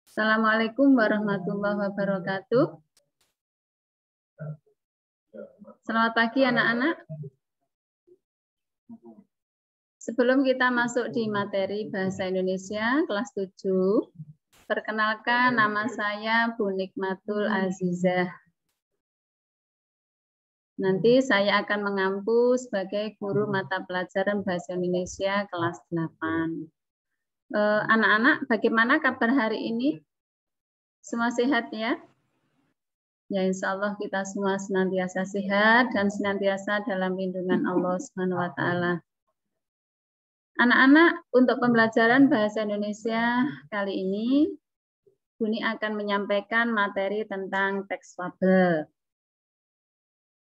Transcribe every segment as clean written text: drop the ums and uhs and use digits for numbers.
Assalamualaikum warahmatullahi wabarakatuh. Selamat pagi anak-anak. Sebelum kita masuk di materi Bahasa Indonesia kelas 7, perkenalkan nama saya Bu Nikmatul Azizah. Nanti saya akan mengampu sebagai guru mata pelajaran Bahasa Indonesia kelas 8. Anak-anak, bagaimana kabar hari ini? Semua sehat ya? Ya, insya Allah kita semua senantiasa sehat dan senantiasa dalam lindungan Allah Subhanahu wa Ta'ala. Anak-anak, untuk pembelajaran Bahasa Indonesia kali ini, Buni akan menyampaikan materi tentang teks fabel.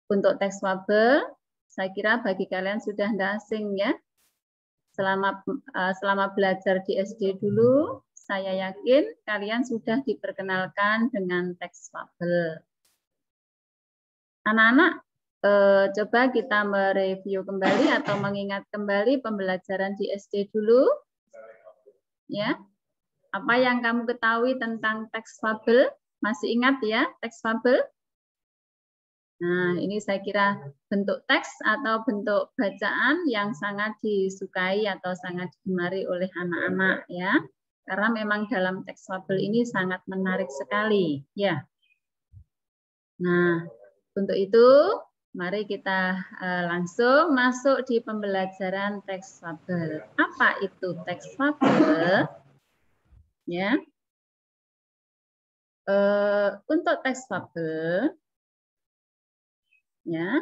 Untuk teks fabel, saya kira bagi kalian sudah tidak asing ya. Selama belajar di SD dulu, saya yakin kalian sudah diperkenalkan dengan teks fabel. Anak-anak, coba kita mereview kembali atau mengingat kembali pembelajaran di SD dulu. Ya, apa yang kamu ketahui tentang teks fabel? Masih ingat ya teks fabel? Nah, ini saya kira bentuk teks atau bentuk bacaan yang sangat disukai atau sangat digemari oleh anak-anak ya. Karena memang dalam teks fabel ini sangat menarik sekali ya. Nah, untuk itu mari kita langsung masuk di pembelajaran teks fabel. Apa itu teks fabel? Ya. Untuk teks fabel ya,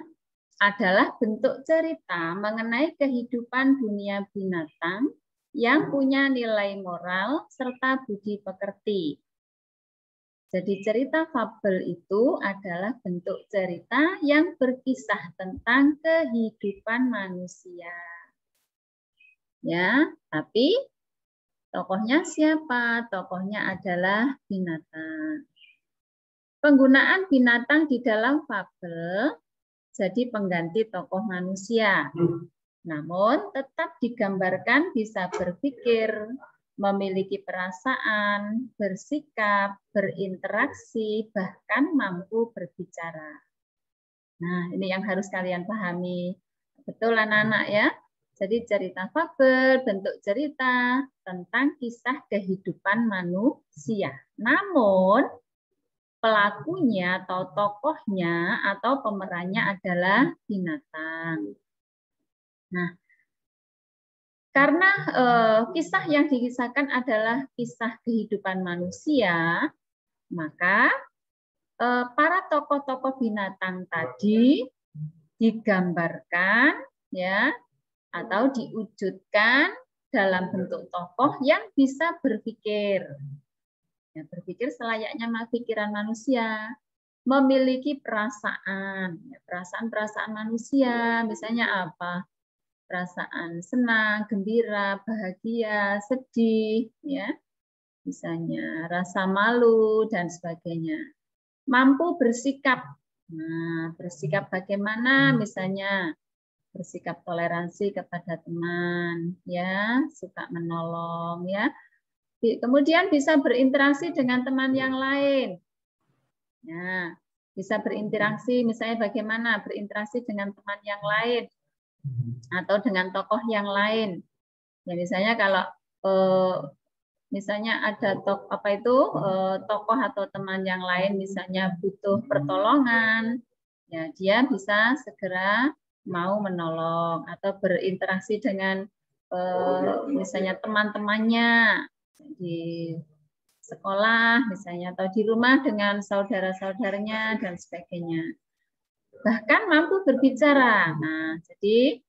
adalah bentuk cerita mengenai kehidupan dunia binatang yang punya nilai moral serta budi pekerti. Jadi cerita fabel itu adalah bentuk cerita yang berkisah tentang kehidupan manusia. Ya, tapi tokohnya siapa? Tokohnya adalah binatang. Penggunaan binatang di dalam fabel jadi pengganti tokoh manusia. Namun tetap digambarkan bisa berpikir, memiliki perasaan, bersikap, berinteraksi, bahkan mampu berbicara. Nah, ini yang harus kalian pahami. Betul anak-anak ya? Jadi cerita fabel, bentuk cerita tentang kisah kehidupan manusia. Namun pelakunya atau tokohnya atau pemerannya adalah binatang. Nah, karena kisah yang dikisahkan adalah kisah kehidupan manusia, maka para tokoh-tokoh binatang tadi digambarkan ya atau diwujudkan dalam bentuk tokoh yang bisa berpikir. Ya, berpikir selayaknya pikiran manusia, memiliki perasaan, perasaan-perasaan manusia, misalnya apa? Perasaan senang, gembira, bahagia, sedih, ya, misalnya rasa malu dan sebagainya. Mampu bersikap. Nah, bersikap bagaimana? Misalnya bersikap toleransi kepada teman, ya, suka menolong, ya. Kemudian bisa berinteraksi dengan teman yang lain. Nah, bisa berinteraksi, misalnya bagaimana berinteraksi dengan teman yang lain atau dengan tokoh yang lain. Ya, misalnya kalau misalnya ada tokoh atau teman yang lain misalnya butuh pertolongan, ya dia bisa segera mau menolong atau berinteraksi dengan misalnya teman-temannya di sekolah misalnya atau di rumah dengan saudara-saudaranya dan sebagainya. Bahkan mampu berbicara. Nah, jadi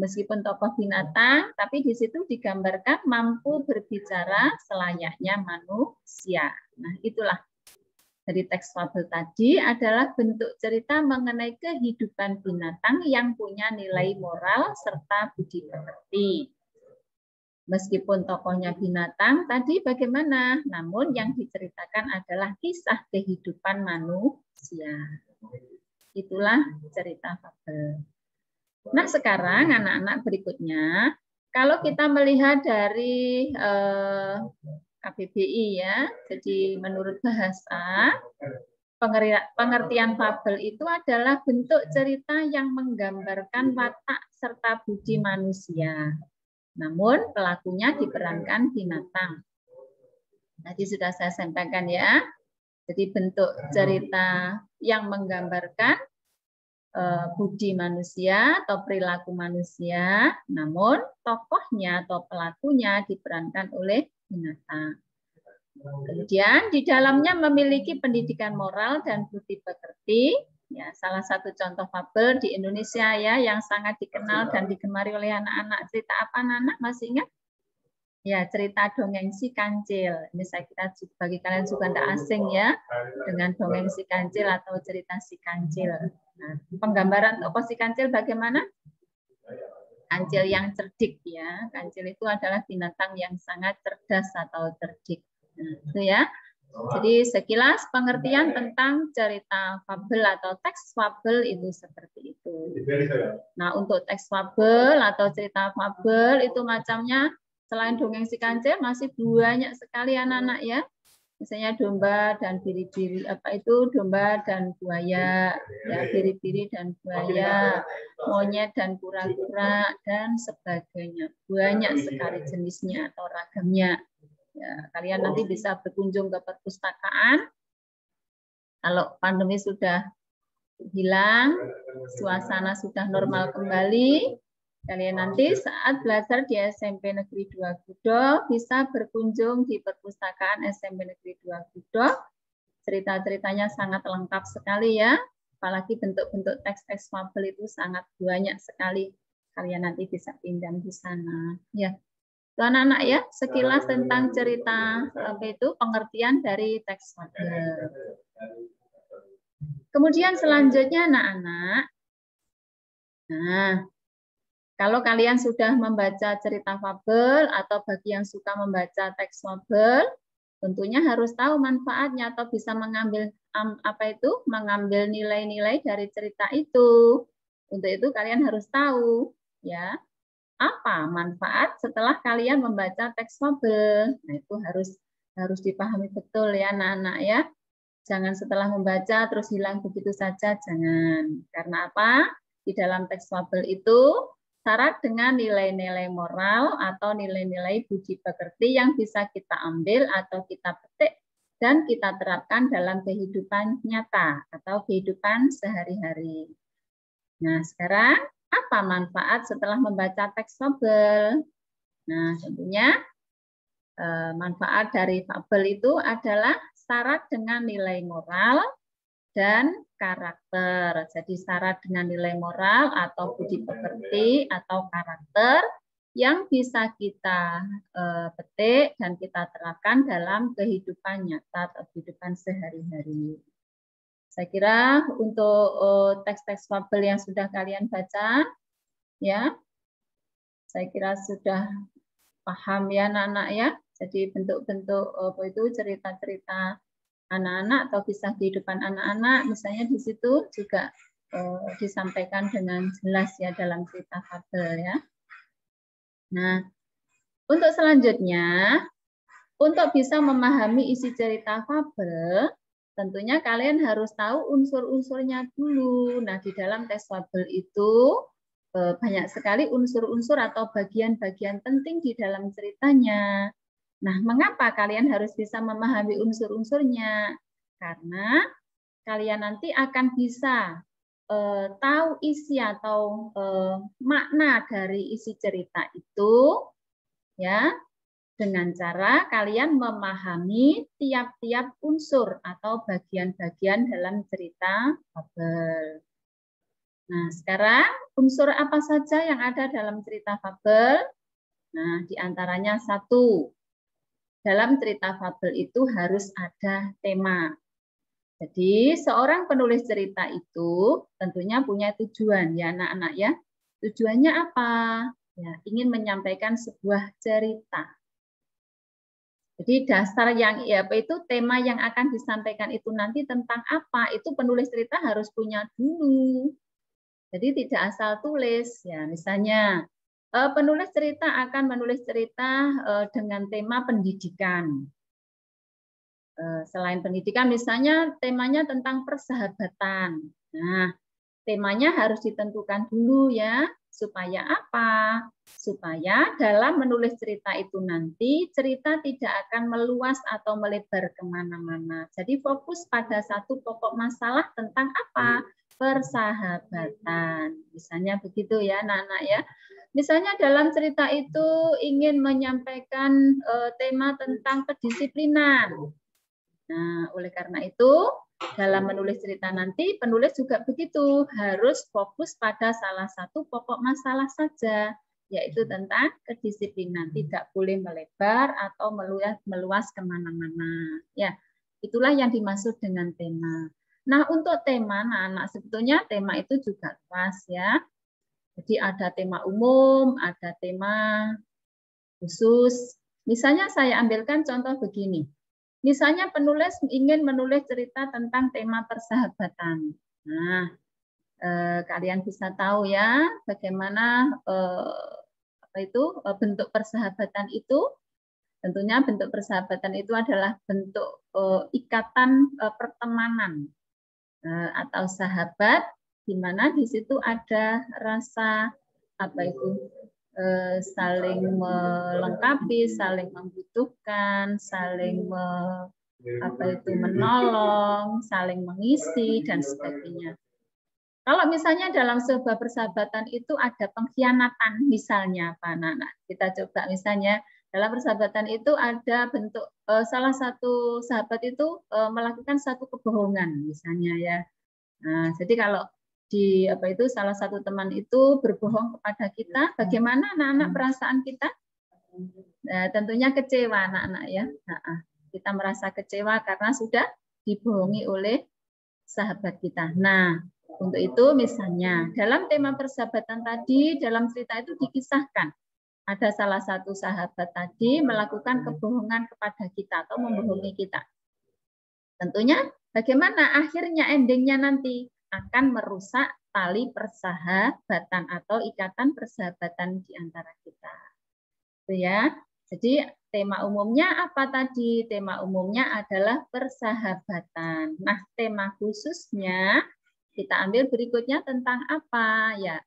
meskipun tokoh binatang, tapi di situ digambarkan mampu berbicara selayaknya manusia. Nah, itulah. Jadi teks fabel tadi adalah bentuk cerita mengenai kehidupan binatang yang punya nilai moral serta budi pekerti. Meskipun tokohnya binatang, tadi bagaimana? Namun yang diceritakan adalah kisah kehidupan manusia. Itulah cerita fabel. Nah, sekarang anak-anak berikutnya, Kalau kita melihat dari KBBI ya, jadi menurut bahasa, pengertian fabel itu adalah bentuk cerita yang menggambarkan watak serta budi manusia. Namun pelakunya diperankan binatang. Tadi sudah saya sampaikan ya. Jadi bentuk cerita yang menggambarkan budi manusia atau perilaku manusia, namun tokohnya atau pelakunya diperankan oleh binatang. Kemudian di dalamnya memiliki pendidikan moral dan budi pekerti. Ya, salah satu contoh fabel di Indonesia ya yang sangat dikenal dan digemari oleh anak-anak. Cerita apa anak-anak masih ingat? Ya, cerita dongeng si kancil. Ini saya kira bagi kalian juga tidak asing ya dengan dongeng si kancil atau cerita si kancil. Nah, penggambaran tokoh si kancil bagaimana? Kancil yang cerdik ya. Kancil itu adalah binatang yang sangat cerdas atau cerdik. Nah, itu ya. Jadi sekilas pengertian tentang cerita fabel atau teks fabel itu seperti itu. Nah, untuk teks fabel atau cerita fabel itu macamnya selain dongeng si kancil masih banyak sekali anak-anak ya. Misalnya domba dan biri-biri, apa itu domba dan buaya, ya biri-biri dan buaya, monyet dan kura-kura dan sebagainya. Banyak sekali jenisnya atau ragamnya. Ya, kalian nanti bisa berkunjung ke perpustakaan. Kalau pandemi sudah hilang, suasana sudah normal kembali, kalian nanti saat belajar di SMP Negeri 2 Gudo bisa berkunjung di perpustakaan SMP Negeri 2 Gudo. Cerita-ceritanya sangat lengkap sekali ya. Apalagi bentuk-bentuk teks-teks fabel itu sangat banyak sekali. Kalian nanti bisa pinjam di sana. Ya, anak-anak ya, sekilas tentang cerita apa itu pengertian dari teks fabel. Kemudian selanjutnya anak-anak. Nah, kalau kalian sudah membaca cerita fabel atau bagi yang suka membaca teks fabel, tentunya harus tahu manfaatnya atau bisa mengambil mengambil nilai-nilai dari cerita itu. Untuk itu kalian harus tahu ya apa manfaat setelah kalian membaca teks fabel. Nah, itu harus dipahami betul ya anak-anak ya. Jangan setelah membaca terus hilang begitu saja, jangan. Karena apa? Di dalam teks fabel itu syarat dengan nilai-nilai moral atau nilai-nilai budi pekerti yang bisa kita ambil atau kita petik dan kita terapkan dalam kehidupan nyata atau kehidupan sehari-hari. Nah, sekarang apa manfaat setelah membaca teks fabel? Nah, tentunya manfaat dari fabel itu adalah syarat dengan nilai moral dan karakter. Jadi syarat dengan nilai moral atau budi pekerti atau karakter yang bisa kita petik dan kita terapkan dalam kehidupan nyata atau kehidupan sehari-hari. Saya kira untuk teks-teks fabel yang sudah kalian baca, ya, saya kira sudah paham ya anak-anak ya. Jadi bentuk-bentuk apa itu cerita-cerita anak-anak atau kisah kehidupan anak-anak, misalnya di situ juga disampaikan dengan jelas ya dalam cerita fabel ya. Nah, untuk selanjutnya, untuk bisa memahami isi cerita fabel, tentunya kalian harus tahu unsur-unsurnya dulu. Nah, di dalam teks fabel itu banyak sekali unsur-unsur atau bagian-bagian penting di dalam ceritanya. Nah, mengapa kalian harus bisa memahami unsur-unsurnya? Karena kalian nanti akan bisa tahu isi atau makna dari isi cerita itu, ya, dengan cara kalian memahami tiap-tiap unsur atau bagian-bagian dalam cerita fabel. Nah, sekarang unsur apa saja yang ada dalam cerita fabel? Nah, diantaranya satu, dalam cerita fabel itu harus ada tema. Jadi, seorang penulis cerita itu tentunya punya tujuan ya anak-anak ya. Tujuannya apa? Ya, ingin menyampaikan sebuah cerita. Jadi dasar yang itu tema yang akan disampaikan itu nanti tentang apa? Itu penulis cerita harus punya dulu. Jadi tidak asal tulis ya. Misalnya Penulis cerita akan menulis cerita dengan tema pendidikan. Selain pendidikan, misalnya temanya tentang persahabatan. Nah, temanya harus ditentukan dulu ya, supaya apa? Supaya dalam menulis cerita itu nanti, cerita tidak akan meluas atau melebar kemana-mana. Jadi fokus pada satu pokok masalah tentang apa? Persahabatan. Misalnya begitu ya anak-anak ya. Misalnya dalam cerita itu ingin menyampaikan tema tentang kedisiplinan. Nah, oleh karena itu, dalam menulis cerita nanti, penulis juga begitu, harus fokus pada salah satu pokok masalah saja, yaitu tentang kedisiplinan. Tidak boleh melebar atau meluas kemana-mana. Ya, itulah yang dimaksud dengan tema. Nah, untuk tema, anak-anak sebetulnya tema itu juga luas ya. Jadi ada tema umum, ada tema khusus. Misalnya saya ambilkan contoh begini. Misalnya penulis ingin menulis cerita tentang tema persahabatan. Nah, kalian bisa tahu ya bagaimana bentuk persahabatan itu. Tentunya bentuk persahabatan itu adalah bentuk ikatan pertemanan atau sahabat, di mana di situ ada rasa saling melengkapi, saling membutuhkan, saling menolong, saling mengisi dan sebagainya. Kalau misalnya dalam sebuah persahabatan itu ada pengkhianatan, misalnya apa, anak-anak? Kita coba misalnya dalam persahabatan itu ada bentuk salah satu sahabat itu melakukan satu kebohongan, misalnya ya. Nah, jadi kalau di salah satu teman itu berbohong kepada kita, bagaimana anak-anak perasaan kita? Nah, tentunya kecewa anak-anak ya. Nah, kita merasa kecewa karena sudah dibohongi oleh sahabat kita. Nah, untuk itu misalnya dalam tema persahabatan tadi, dalam cerita itu dikisahkan ada salah satu sahabat tadi melakukan kebohongan kepada kita atau membohongi kita. Tentunya bagaimana akhirnya endingnya nanti akan merusak tali persahabatan atau ikatan persahabatan di antara kita. Itu ya. Jadi tema umumnya apa tadi? Tema umumnya adalah persahabatan. Nah, tema khususnya kita ambil berikutnya tentang apa? Ya,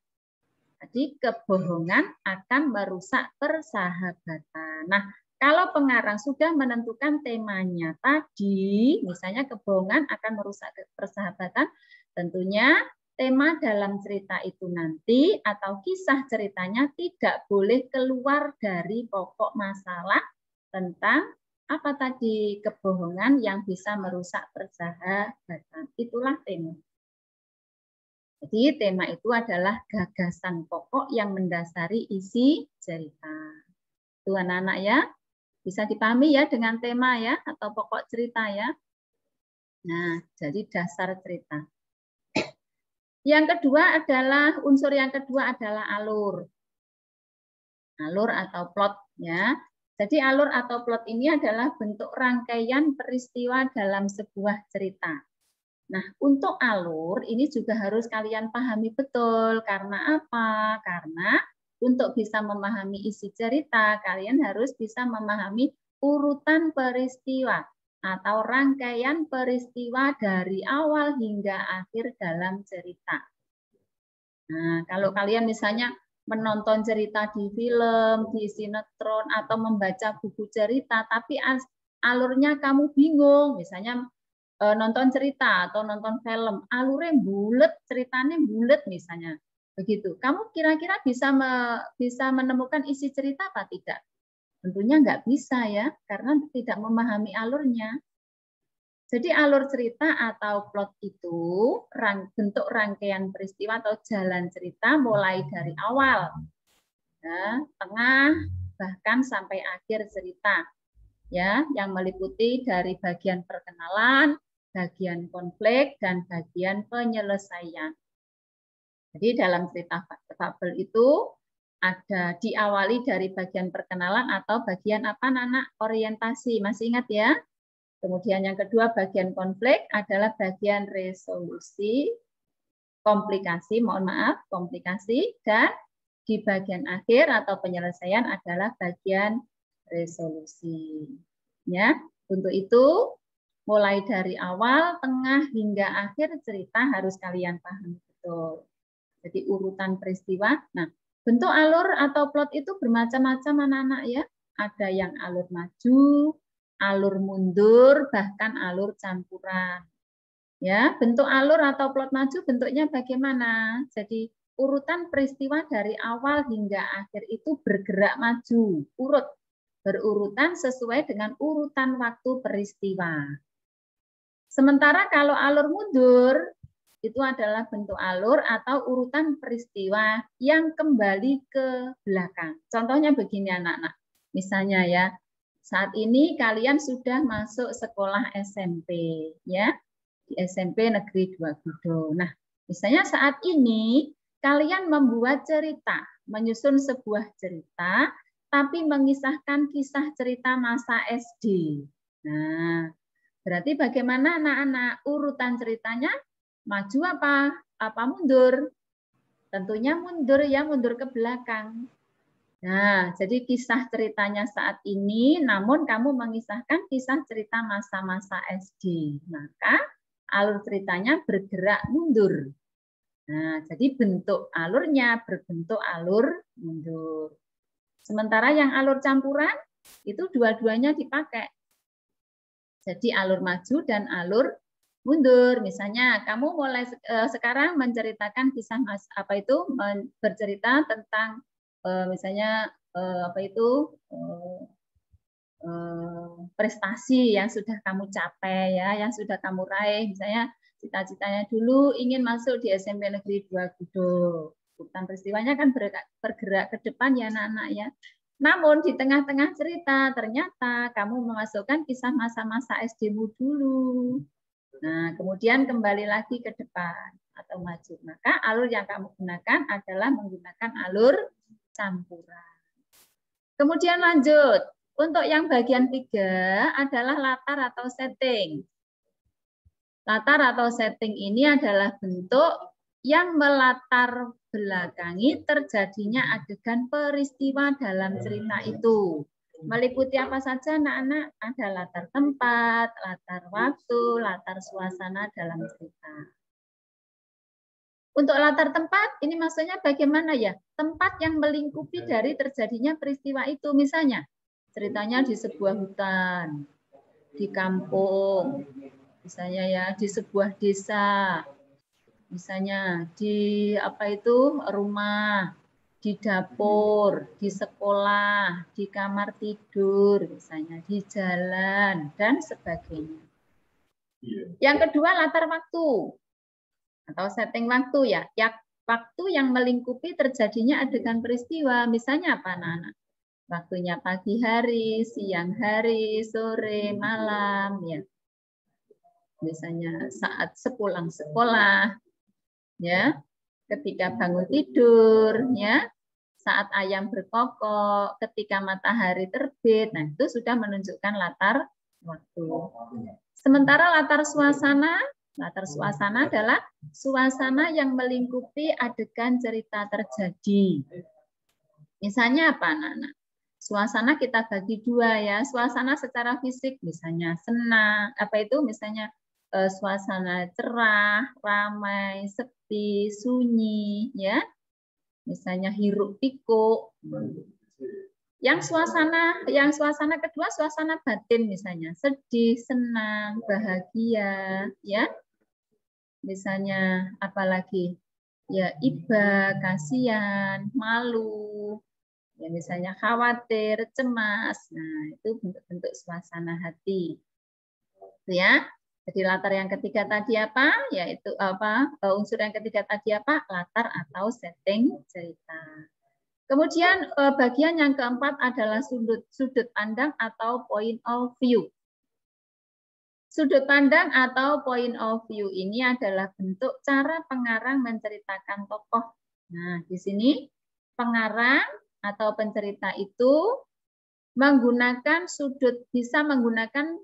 jadi kebohongan akan merusak persahabatan. Nah, kalau pengarang sudah menentukan temanya tadi, misalnya kebohongan akan merusak persahabatan, tentunya tema dalam cerita itu nanti atau kisah ceritanya tidak boleh keluar dari pokok masalah tentang apa tadi? Kebohongan yang bisa merusak persahabatan. Itulah tema. Jadi tema itu adalah gagasan pokok yang mendasari isi cerita. Itu anak-anak ya, bisa dipahami ya dengan tema ya atau pokok cerita ya. Nah, jadi dasar cerita. Yang kedua adalah unsur yang kedua adalah alur. Alur atau plot ya. Jadi alur atau plot ini adalah bentuk rangkaian peristiwa dalam sebuah cerita. Nah, untuk alur ini juga harus kalian pahami betul. Karena apa? Karena untuk bisa memahami isi cerita, kalian harus bisa memahami urutan peristiwa atau rangkaian peristiwa dari awal hingga akhir dalam cerita. Nah, kalau kalian misalnya menonton cerita di film, di sinetron, atau membaca buku cerita, tapi alurnya kamu bingung, misalnya nonton cerita atau nonton film, alurnya bulet, ceritanya bulet misalnya, begitu. Kamu kira-kira bisa menemukan isi cerita apa tidak? Tentunya nggak bisa ya, karena tidak memahami alurnya. Jadi alur cerita atau plot itu bentuk rangkaian peristiwa atau jalan cerita mulai dari awal, ya, tengah, bahkan sampai akhir cerita, ya, yang meliputi dari bagian perkenalan, bagian konflik, dan bagian penyelesaian. Jadi dalam cerita fabel itu ada diawali dari bagian perkenalan atau bagian apa anak orientasi, masih ingat ya? Kemudian yang kedua bagian konflik adalah bagian resolusi, komplikasi, mohon maaf, komplikasi, dan Di bagian akhir atau penyelesaian adalah bagian resolusi. Ya, untuk itu mulai dari awal, tengah hingga akhir cerita harus kalian pahami betul. Jadi urutan peristiwa. Nah, bentuk alur atau plot itu bermacam-macam anak-anak ya. Ada yang alur maju, alur mundur, bahkan alur campuran. Ya, bentuk alur atau plot maju bentuknya bagaimana? Jadi urutan peristiwa dari awal hingga akhir itu bergerak maju, urut, berurutan sesuai dengan urutan waktu peristiwa. Sementara kalau alur mundur, itu adalah bentuk alur atau urutan peristiwa yang kembali ke belakang. Contohnya begini anak-anak. Misalnya ya, saat ini kalian sudah masuk sekolah SMP ya, di SMP Negeri 2 Gudo. Nah, misalnya saat ini kalian membuat cerita, menyusun sebuah cerita, tapi mengisahkan kisah cerita masa SD. Nah, berarti bagaimana anak-anak urutan ceritanya? Maju apa mundur? Tentunya mundur ya, mundur ke belakang. Nah, jadi kisah ceritanya saat ini, namun kamu mengisahkan kisah cerita masa-masa SD. Maka alur ceritanya bergerak mundur. Nah, jadi bentuk alurnya berbentuk alur mundur. Sementara yang alur campuran, itu dua-duanya dipakai. Jadi alur maju dan alur mundur. Misalnya kamu mulai sekarang menceritakan kisah bercerita tentang misalnya prestasi yang sudah kamu capai ya, yang sudah kamu raih. Misalnya cita-citanya dulu ingin masuk di SMP Negeri 2 Gudo. Urutan peristiwanya kan bergerak ke depan ya anak-anak ya. Namun di tengah-tengah cerita ternyata kamu memasukkan kisah masa-masa SD-mu dulu. Nah, kemudian kembali lagi ke depan atau maju. Maka alur yang kamu gunakan adalah menggunakan alur campuran. Kemudian lanjut. Untuk yang bagian 3 adalah latar atau setting. Latar atau setting ini adalah bentuk yang melatar belakangi terjadinya adegan peristiwa dalam cerita itu. Meliputi apa saja anak-anak? Ada latar tempat, latar waktu, latar suasana dalam cerita. Untuk latar tempat, ini maksudnya bagaimana ya? Tempat yang melingkupi dari terjadinya peristiwa itu. Misalnya, ceritanya di sebuah hutan, di kampung, misalnya ya, di sebuah desa, misalnya di rumah, di dapur, di sekolah, di kamar tidur, misalnya di jalan dan sebagainya. Yang kedua latar waktu atau setting waktu ya, waktu yang melingkupi terjadinya adegan peristiwa. Misalnya apa anak-anak? Waktunya pagi hari, siang hari, sore, malam ya. Misalnya saat sepulang sekolah, ya, ketika bangun tidur, ya, saat ayam berkokok, ketika matahari terbit. Nah, itu sudah menunjukkan latar waktu. Sementara latar suasana adalah suasana yang melingkupi adegan cerita terjadi. Misalnya apa, anak-anak? Suasana kita bagi dua ya. Suasana secara fisik, misalnya senang, misalnya suasana cerah, ramai, sepi, sunyi, ya. Misalnya hiruk pikuk. Yang suasana kedua suasana batin misalnya sedih, senang, bahagia, ya. Misalnya apalagi ya iba, kasihan, malu, ya misalnya khawatir, cemas. Nah, itu bentuk-bentuk suasana hati. Itu ya. Jadi latar yang ketiga tadi apa? Yaitu unsur yang ketiga tadi apa? Latar atau setting cerita. Kemudian bagian yang keempat adalah sudut pandang atau point of view. Sudut pandang atau point of view ini adalah bentuk cara pengarang menceritakan tokoh. Nah, di sini pengarang atau pencerita itu bisa menggunakan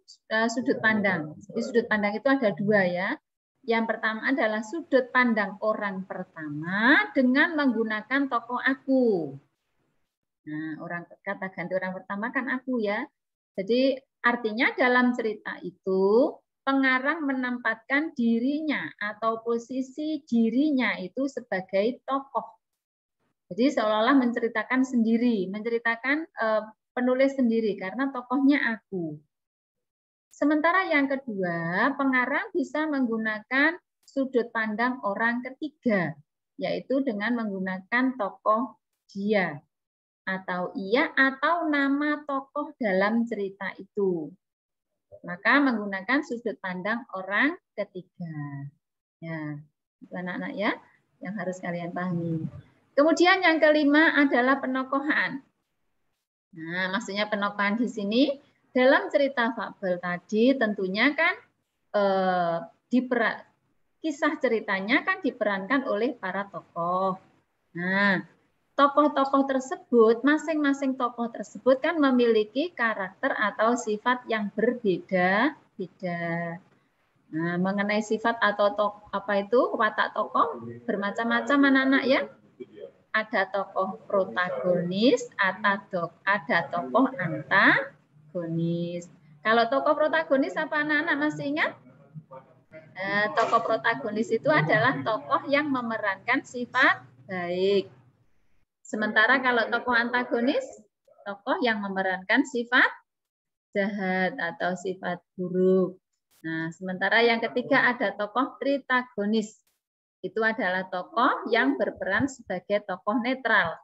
sudut pandang. Jadi sudut pandang itu ada dua ya. Yang pertama adalah sudut pandang orang pertama dengan menggunakan tokoh aku. Nah, kata ganti orang pertama kan aku ya. Jadi artinya dalam cerita itu pengarang menempatkan dirinya atau posisi dirinya itu sebagai tokoh. Jadi seolah-olah menceritakan sendiri, menceritakan penulis sendiri karena tokohnya aku. Sementara yang kedua, pengarang bisa menggunakan sudut pandang orang ketiga, yaitu dengan menggunakan tokoh dia atau ia atau nama tokoh dalam cerita itu. Maka menggunakan sudut pandang orang ketiga. Ya, itu anak-anak ya, yang harus kalian pahami. Kemudian yang kelima adalah penokohan. Nah, maksudnya penokohan di sini dalam cerita fabel tadi tentunya kan kisah ceritanya kan diperankan oleh para tokoh. Nah, tokoh-tokoh tersebut, masing-masing tokoh tersebut kan memiliki karakter atau sifat yang berbeda-beda. Nah, mengenai sifat atau watak tokoh bermacam-macam anak-anak ya. Ada tokoh protagonis, ada tokoh antagonis. Kalau tokoh protagonis apa anak-anak masih ingat? Tokoh protagonis itu adalah tokoh yang memerankan sifat baik. Sementara kalau tokoh antagonis, tokoh yang memerankan sifat jahat atau sifat buruk. Nah, sementara yang ketiga ada tokoh tritagonis. Itu adalah tokoh yang berperan sebagai tokoh netral.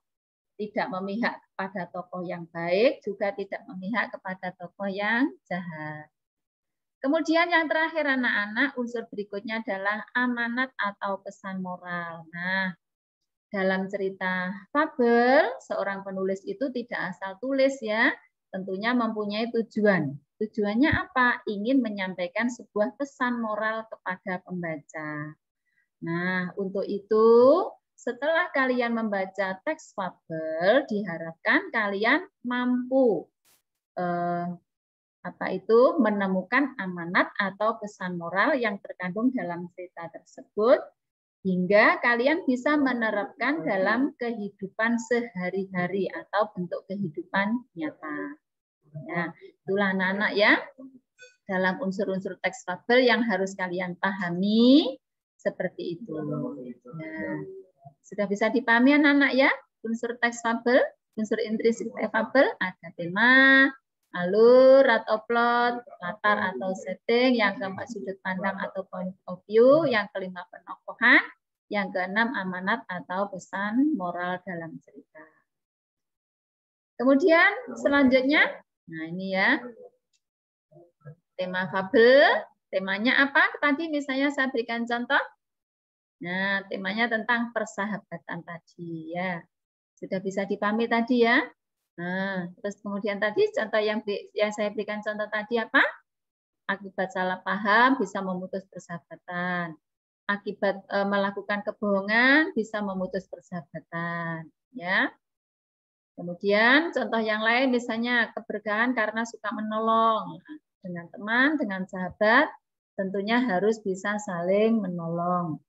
Tidak memihak kepada tokoh yang baik, juga tidak memihak kepada tokoh yang jahat. Kemudian yang terakhir anak-anak, unsur berikutnya adalah amanat atau pesan moral. Nah, dalam cerita fabel, seorang penulis itu tidak asal tulis ya, tentunya mempunyai tujuan. Tujuannya apa? Ingin menyampaikan sebuah pesan moral kepada pembaca. Nah, untuk itu setelah kalian membaca teks fabel, diharapkan kalian mampu menemukan amanat atau pesan moral yang terkandung dalam cerita tersebut, hingga kalian bisa menerapkan dalam kehidupan sehari-hari atau bentuk kehidupan nyata. Nah, itulah anak-anak ya, dalam unsur-unsur teks fabel yang harus kalian pahami. Seperti itu. Nah, sudah bisa dipahami anak-anak ya, unsur teks fabel, unsur intrinsik teks fabel, ada tema, alur atau plot, latar atau setting, yang keempat sudut pandang atau point of view, yang kelima penokohan, yang keenam amanat atau pesan moral dalam cerita. Kemudian selanjutnya, nah ini ya, tema fabel. Temanya apa? Tadi misalnya saya berikan contoh. Nah, temanya tentang persahabatan tadi ya. Sudah bisa dipahami tadi ya. Nah, terus kemudian tadi contoh yang saya berikan contoh tadi apa? Akibat salah paham bisa memutus persahabatan. Akibat melakukan kebohongan bisa memutus persahabatan, ya. Kemudian contoh yang lain misalnya keberkahan karena suka menolong. Dengan teman, dengan sahabat, tentunya harus bisa saling menolong,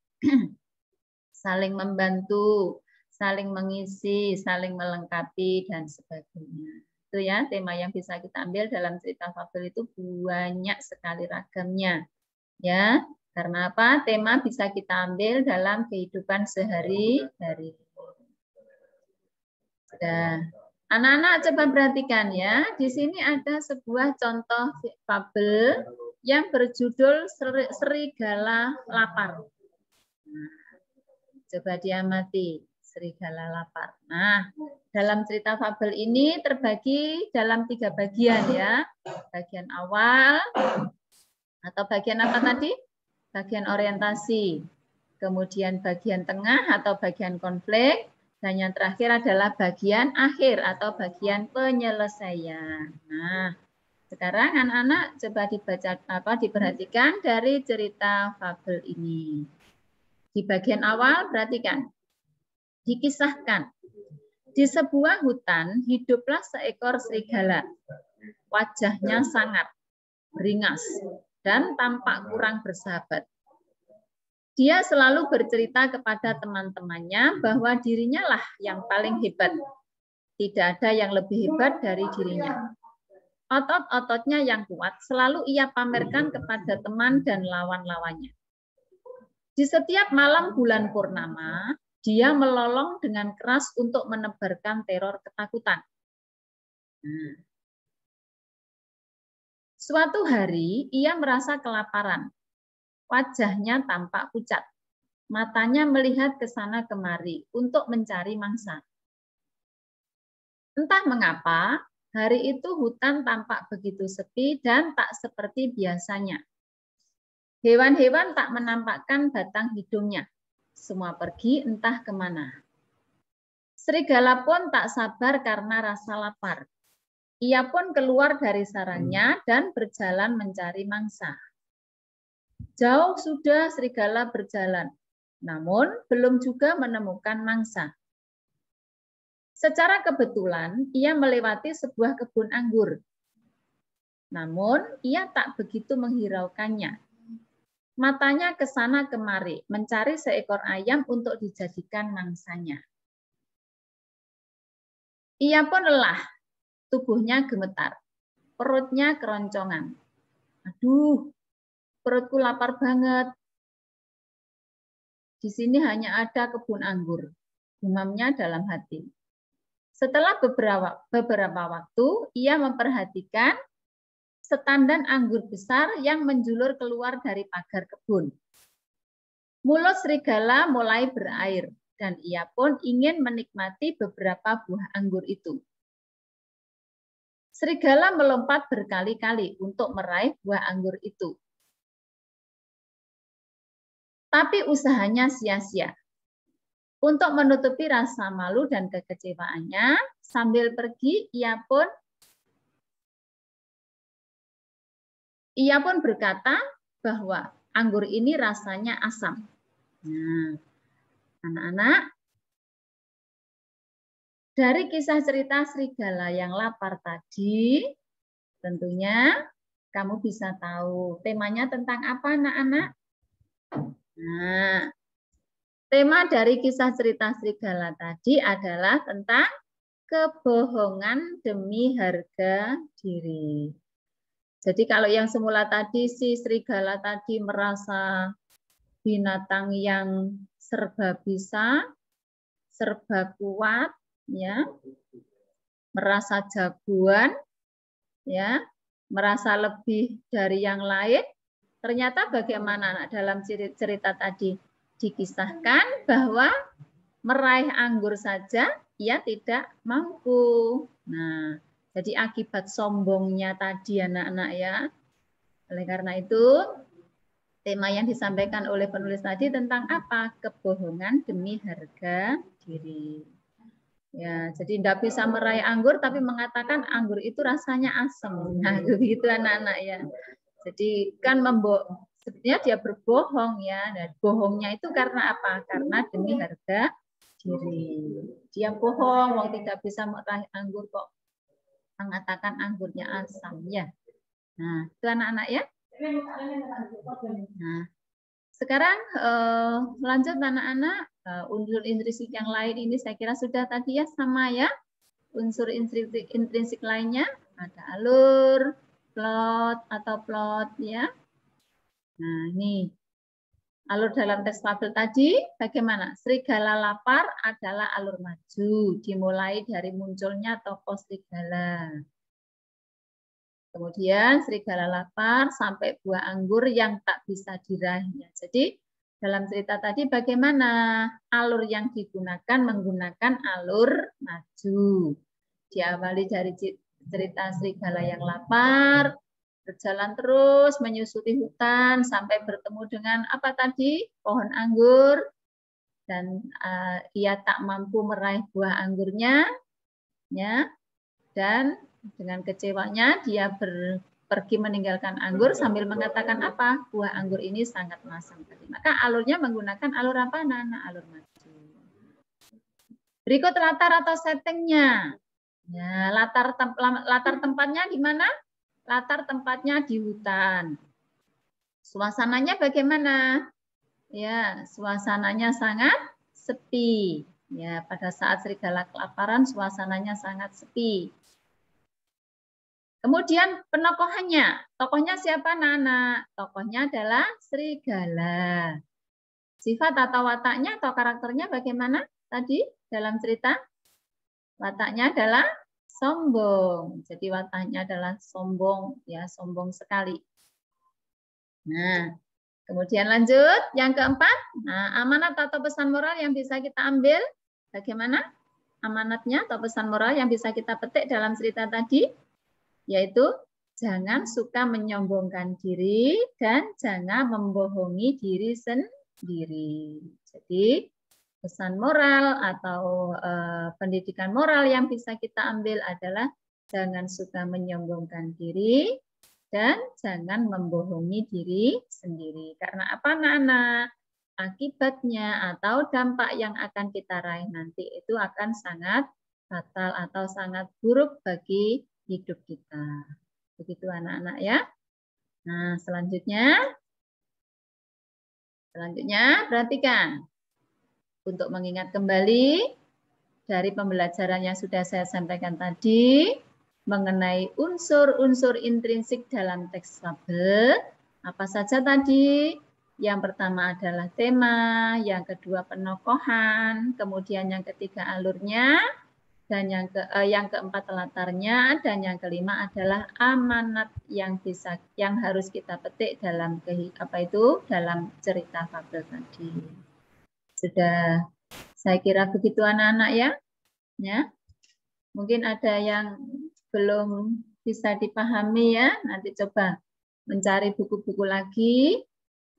saling membantu, saling mengisi, saling melengkapi, dan sebagainya. Itu ya tema yang bisa kita ambil dalam cerita fabel itu banyak sekali ragamnya. Ya, karena apa? Tema bisa kita ambil dalam kehidupan sehari-hari. Nah, anak-anak coba perhatikan ya. Di sini ada sebuah contoh fabel yang berjudul Serigala Lapar. Nah, coba diamati, Serigala Lapar. Nah, dalam cerita fabel ini terbagi dalam 3 bagian ya. Bagian awal atau bagian apa tadi? Bagian orientasi. Kemudian bagian tengah atau bagian konflik. Dan yang terakhir adalah bagian akhir atau bagian penyelesaian. Nah, sekarang anak-anak coba diperhatikan dari cerita fabel ini. Di bagian awal perhatikan. Dikisahkan. Di sebuah hutan hiduplah seekor serigala. Wajahnya sangat beringas dan tampak kurang bersahabat. Dia selalu bercerita kepada teman-temannya bahwa dirinya lah yang paling hebat. Tidak ada yang lebih hebat dari dirinya. Otot-ototnya yang kuat selalu ia pamerkan kepada teman dan lawan-lawannya. Di setiap malam bulan purnama, dia melolong dengan keras untuk menebarkan teror ketakutan. Suatu hari, ia merasa kelaparan. Wajahnya tampak pucat. Matanya melihat ke sana kemari untuk mencari mangsa. Entah mengapa, hari itu hutan tampak begitu sepi dan tak seperti biasanya. Hewan-hewan tak menampakkan batang hidungnya. Semua pergi entah kemana. Serigala pun tak sabar karena rasa lapar. Ia pun keluar dari sarangnya dan berjalan mencari mangsa. Jauh sudah serigala berjalan, namun belum juga menemukan mangsa. Secara kebetulan, ia melewati sebuah kebun anggur. Namun, ia tak begitu menghiraukannya. Matanya ke sana kemari, mencari seekor ayam untuk dijadikan mangsanya. Ia pun lelah, tubuhnya gemetar, perutnya keroncongan. Aduh, perutku lapar banget. Di sini hanya ada kebun anggur, gumamnya dalam hati. Setelah beberapa waktu, ia memperhatikan setandan anggur besar yang menjulur keluar dari pagar kebun. Mulut serigala mulai berair, dan ia pun ingin menikmati beberapa buah anggur itu. Serigala melompat berkali-kali untuk meraih buah anggur itu. Tapi usahanya sia-sia. Untuk menutupi rasa malu dan kekecewaannya, sambil pergi ia pun berkata bahwa anggur ini rasanya asam. Nah, anak-anak, dari kisah cerita serigala yang lapar tadi, tentunya kamu bisa tahu temanya tentang apa, anak-anak? Nah, tema dari kisah cerita serigala tadi adalah tentang kebohongan demi harga diri. Jadi kalau yang semula tadi si serigala tadi merasa binatang yang serba bisa, serba kuat, ya, merasa jagoan, ya, merasa lebih dari yang lain. Ternyata bagaimana dalam cerita tadi dikisahkan bahwa meraih anggur saja ia tidak mampu. Nah, jadi akibat sombongnya tadi anak-anak ya. Oleh karena itu, tema yang disampaikan oleh penulis tadi tentang apa? Kebohongan demi harga diri. Ya, jadi tidak bisa meraih anggur tapi mengatakan anggur itu rasanya asam. Nah, begitu anak-anak ya. Jadi kan sebenarnya dia berbohong ya. Dan bohongnya itu karena apa? Karena demi harga diri. Dia bohong, mau tidak bisa meraih anggur kok mengatakan anggurnya asam ya. Nah, itu anak-anak ya. Nah, sekarang lanjut anak-anak, unsur intrinsik yang lain ini saya kira sudah tadi ya sama ya. Unsur intrinsik lainnya ada alur, plot atau plot ya. Nah, ini alur dalam teks fabel tadi bagaimana? Serigala lapar adalah alur maju, dimulai dari munculnya tokoh serigala. Kemudian serigala lapar sampai buah anggur yang tak bisa diraihnya. Jadi dalam cerita tadi bagaimana alur yang digunakan menggunakan alur maju. Diawali dari cerita serigala yang lapar, berjalan terus menyusuri hutan sampai bertemu dengan apa tadi? Pohon anggur, dan ia tak mampu meraih buah anggurnya, ya. Dan dengan kecewanya dia pergi meninggalkan anggur sambil mengatakan apa? Buah anggur ini sangat masam tadi. Maka alurnya menggunakan alur apa? Nana, alur maju. Berikut latar atau settingnya. Ya, latar tempatnya di mana? Latar tempatnya di hutan. Suasananya bagaimana? Ya, suasananya sangat sepi. Ya, pada saat serigala kelaparan suasananya sangat sepi. Kemudian penokohannya. Tokohnya siapa, Nana? Tokohnya adalah serigala. Sifat atau wataknya atau karakternya bagaimana tadi dalam cerita? Wataknya adalah sombong. Jadi wataknya adalah sombong, ya, sombong sekali. Nah, kemudian lanjut yang keempat. Nah, amanat atau pesan moral yang bisa kita ambil bagaimana? Amanatnya atau pesan moral yang bisa kita petik dalam cerita tadi, yaitu jangan suka menyombongkan diri dan jangan membohongi diri sendiri. Jadi pesan moral atau pendidikan moral yang bisa kita ambil adalah jangan suka menyombongkan diri dan jangan membohongi diri sendiri. Karena apa, anak-anak? Akibatnya atau dampak yang akan kita raih nanti itu akan sangat fatal atau sangat buruk bagi hidup kita. Begitu anak-anak ya. Nah, selanjutnya perhatikan. Untuk mengingat kembali dari pembelajaran yang sudah saya sampaikan tadi mengenai unsur-unsur intrinsik dalam teks fabel, apa saja tadi? Yang pertama adalah tema, yang kedua penokohan, kemudian yang ketiga alurnya, dan yang keempat latarnya, dan yang kelima adalah amanat yang harus kita petik dalam dalam cerita fabel tadi. Sudah saya kira begitu anak-anak ya. Ya. Mungkin ada yang belum bisa dipahami ya. Nanti coba mencari buku-buku lagi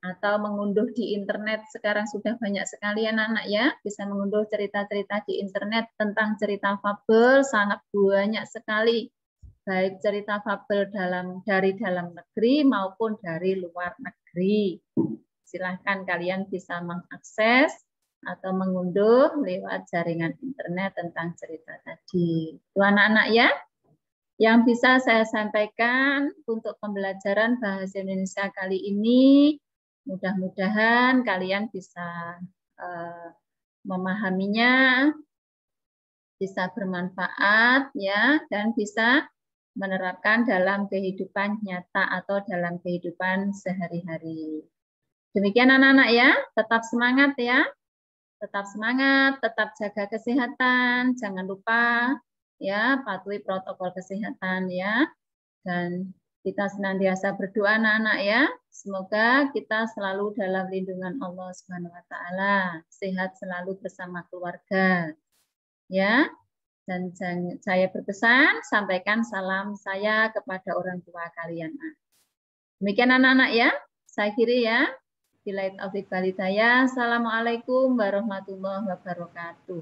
atau mengunduh di internet. Sekarang sudah banyak sekali anak-anak ya, bisa mengunduh cerita-cerita di internet tentang cerita fabel, sangat banyak sekali. Baik cerita fabel dari dalam negeri maupun dari luar negeri. Silahkan kalian bisa mengakses atau mengunduh lewat jaringan internet tentang cerita tadi. Itu anak-anak ya. Yang bisa saya sampaikan untuk pembelajaran bahasa Indonesia kali ini, mudah-mudahan kalian bisa memahaminya, bisa bermanfaat ya, dan bisa menerapkan dalam kehidupan nyata atau dalam kehidupan sehari-hari. Demikian anak-anak ya, tetap semangat ya. Tetap semangat, tetap jaga kesehatan, jangan lupa ya patuhi protokol kesehatan ya. Dan kita senantiasa berdoa anak-anak ya. Semoga kita selalu dalam lindungan Allah Subhanahu wa taala, sehat selalu bersama keluarga. Ya. Dan saya berpesan sampaikan salam saya kepada orang tua kalian. Demikian anak-anak ya. Saya kiri ya. Billahi taufiq wal hidayah. Assalamualaikum warahmatullahi wabarakatuh.